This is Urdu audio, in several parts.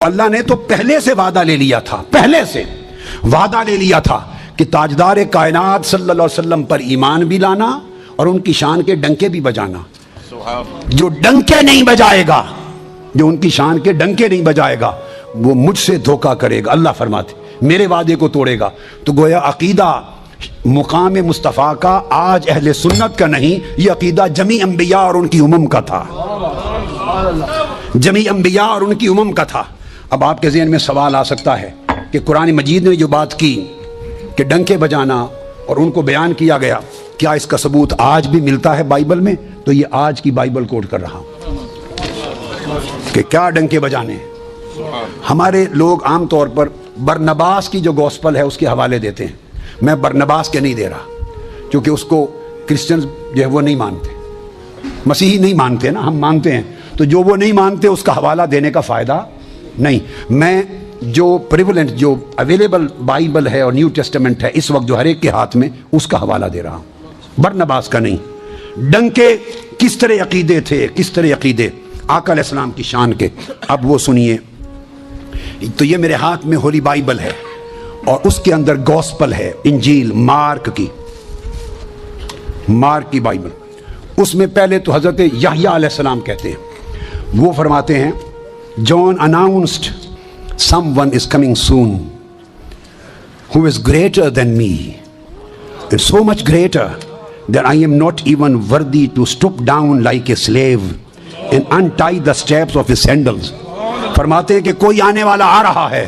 اللہ نے تو پہلے سے وعدہ لے لیا تھا، پہلے سے وعدہ لے لیا تھا کہ تاجدار کائنات صلی اللہ علیہ وسلم پر ایمان بھی لانا اور ان کی شان کے ڈنکے بھی بجانا۔ جو ڈنکے نہیں بجائے گا، جو ان کی شان کے ڈنکے نہیں بجائے گا، وہ مجھ سے دھوکہ کرے گا۔ اللہ فرماتے میرے وعدے کو توڑے گا۔ تو گویا عقیدہ مقام مصطفیٰ کا آج اہل سنت کا نہیں، یہ عقیدہ جمیع انبیاء اور ان کی امم کا تھا، جمیع انبیاء اور ان کی امم کا تھا۔ اب آپ کے ذہن میں سوال آ سکتا ہے کہ قرآن مجید نے جو بات کی کہ ڈنکے بجانا اور ان کو بیان کیا گیا، کیا اس کا ثبوت آج بھی ملتا ہے بائبل میں؟ تو یہ آج کی بائبل کوٹ کر رہا ہوں کہ کیا ڈنکے بجانے ہیں۔ ہمارے لوگ عام طور پر برنباس کی جو گوسپل ہے اس کے حوالے دیتے ہیں، میں برنباس کے نہیں دے رہا، کیونکہ اس کو کرسچنز جو ہے وہ نہیں مانتے، مسیحی نہیں مانتے نا، ہم مانتے ہیں، تو جو وہ نہیں مانتے اس کا حوالہ دینے کا فائدہ نہیں۔ میں جو پریولنٹ جو اویلیبل بائبل ہے اور نیو ٹیسٹمنٹ ہے اس وقت جو ہر ایک کے ہاتھ میں، اس کا حوالہ دے رہا ہوں، برنباس کا نہیں۔ ڈنکے کس طرح عقیدے تھے، کس طرح عقیدے آقا علیہ السلام کی شان کے، اب وہ سنیے۔ تو یہ میرے ہاتھ میں ہولی بائبل ہے اور اس کے اندر گوسپل ہے، انجیل مارک کی بائبل۔ اس میں پہلے تو حضرت یحییٰ علیہ السلام کہتے ہیں، وہ فرماتے ہیں John announced someone is coming soon who is greater than me, and so much greater that I am not even worthy to stoop down like a slave and untie the straps of his sandals۔ فرماتے ہیں کہ کوئی آنے والا آ رہا ہے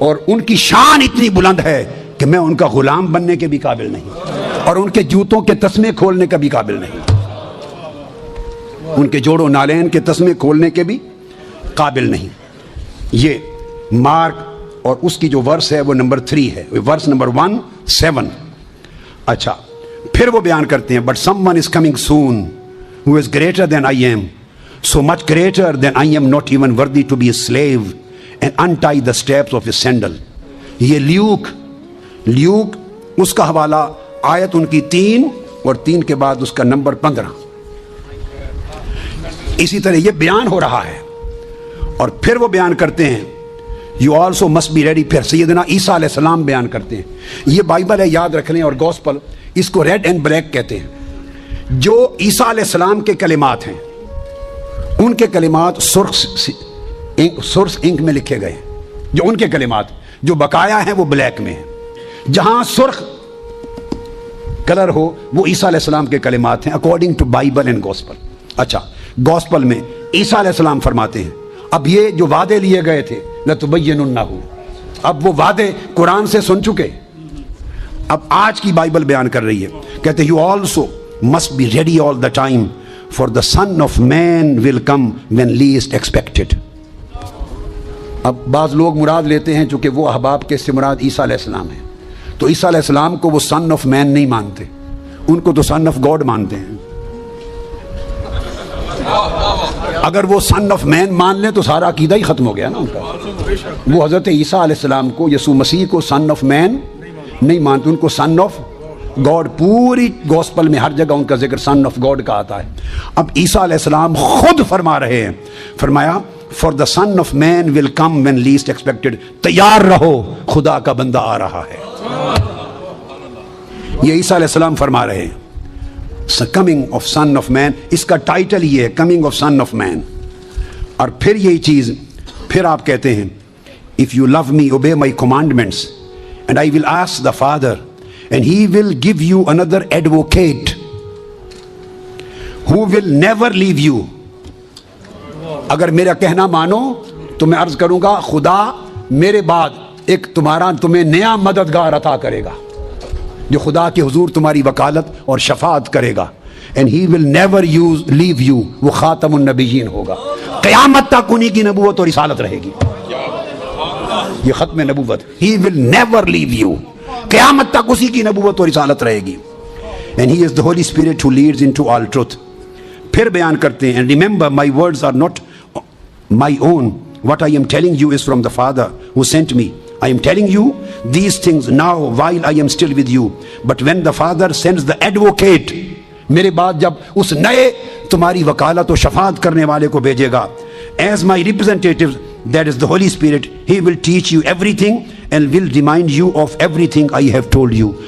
اور ان کی شان اتنی بلند ہے کہ میں ان کا غلام بننے کے بھی قابل نہیں اور ان کے جوتوں کے تسمے کھولنے کا بھی قابل نہیں، ان کے جوڑوں نالین کے تسمے کھولنے کے بھی قابل نہیں۔ یہ مارک اور اس کی جو ورس ہے وہ نمبر 3 ہے، ورس نمبر 1:7۔ اچھا، پھر وہ بیان کرتے ہیں but someone is coming soon who is greater than I am, so much greater than I am not even worthy to be a slave and untie the straps of his sandal۔ یہ لیوک اس کا حوالہ آیت ان کی 3 اور 3 کے بعد اس کا نمبر 15۔ اسی طرح یہ بیان ہو رہا ہے اور پھر وہ بیان کرتے ہیں you also must be ready۔ پھر سیدنا عیسیٰ علیہ السلام بیان کرتے ہیں، یہ بائبل ہے، یاد رکھ لیں، اور گوسپل اس کو ریڈ اینڈ بلیک کہتے ہیں۔ جو عیسیٰ علیہ السلام کے کلمات ہیں ان کے کلمات سرخ انک میں لکھے گئے ہیں، جو ان کے کلمات جو بقایا ہیں وہ بلیک میں ہیں، جہاں سرخ کلر ہو وہ عیسیٰ علیہ السلام کے کلمات ہیں according to Bible and gospel. اچھا، گوسپل میں عیسیٰ علیہ السلام فرماتے ہیں اب یہ جو وعدے لیے گئے تھے لَتُبَيِّنُنَّهُ، اب وہ وعدے قرآن سے سن چکے، اب آج کی بائبل بیان کر رہی ہے، کہتے you also must be ready all the time for the son of man will come when least expected۔ اب بعض لوگ مراد لیتے ہیں چونکہ وہ احباب کے سے مراد عیسیٰ علیہ السلام ہے، تو عیسیٰ علیہ السلام کو وہ سن آف مین نہیں مانتے، ان کو تو سن آف گاڈ مانتے ہیں۔ اگر وہ سن آف مین مان لیں تو سارا عقیدہ ہی ختم ہو گیا نا ان کا۔ وہ حضرت عیسیٰ علیہ السلام کو، یسوع مسیح کو سن آف مین نہیں مانتے، ان کو سن آف گاڈ، پوری گوسپل میں ہر جگہ ان کا ذکر سن آف گاڈ کا آتا ہے۔ اب عیسیٰ علیہ السلام خود فرما رہے ہیں، فرمایا for the son of man will come when least expected, تیار رہو خدا کا بندہ آ رہا ہے۔ یہ عیسیٰ علیہ السلام فرما رہے ہیں coming of son of man, اس کا ٹائٹل یہ ہے coming of son of man. اور پھر یہی چیز پھر آپ کہتے ہیں if you love me obey my commandments and I will ask the father and he will give you another advocate who will never leave you. اگر میرا کہنا مانو تو میں عرض کروں گا خدا میرے بعد ایک تمہیں نیا مددگار عطا کرے گا جو خدا کے حضور تمہاری وکالت اور شفاعت کرے گا، and he will never leave you، وہ خاتم النبیین ہوگا، قیامت تک انہی کی نبوت اور رسالت رہے گی، یہ ختم نبوت، he will never leave you، قیامت تک اسی کی نبوت اور رسالت رہے گی، and he is the Holy Spirit who leads into all truth۔ پھر بیان کرتے ہیں and remember my words are not my own، what I am telling you is from the Father who sent me۔ I am telling you these things now while I am still with you, but when the Father sends the advocate، میرے بعد جب اس نئے تمہاری وکالت و شفاعت کرنے والے کو بھیجے گا، as my representatives that is the Holy Spirit, he will teach you everything and will remind you of everything I have told you.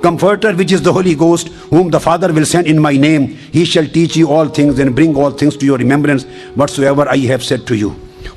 Comforter, which is the Holy Ghost, whom the Father will send in my name, he shall teach you all things and bring all things to your remembrance whatsoever I have said to you.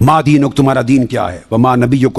ما دینک، تمہارا دین کیا ہے، وما نبیک،